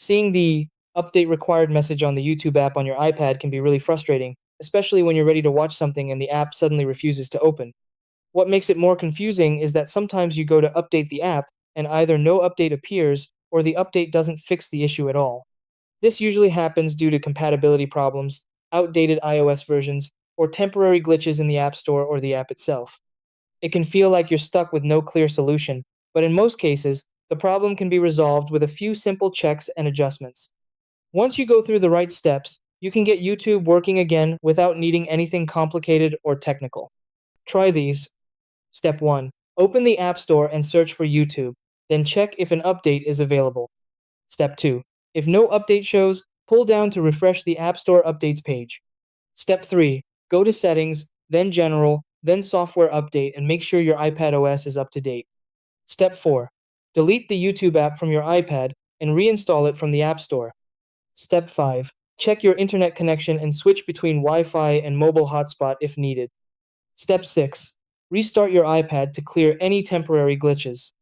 Seeing the update required message on the YouTube app on your iPad can be really frustrating, especially when you're ready to watch something and the app suddenly refuses to open. What makes it more confusing is that sometimes you go to update the app, and either no update appears or the update doesn't fix the issue at all. This usually happens due to compatibility problems, outdated iOS versions, or temporary glitches in the App Store or the app itself. It can feel like you're stuck with no clear solution, but in most cases, the problem can be resolved with a few simple checks and adjustments. Once you go through the right steps, you can get YouTube working again without needing anything complicated or technical. Try these. Step 1. Open the App Store and search for YouTube, then check if an update is available. Step 2. If no update shows, pull down to refresh the App Store updates page. Step 3. Go to Settings, then General, then Software Update and make sure your iPad OS is up to date. Step 4. Delete the YouTube app from your iPad and reinstall it from the App Store. Step 5. Check your internet connection and switch between Wi-Fi and mobile hotspot if needed. Step 6. Restart your iPad to clear any temporary glitches.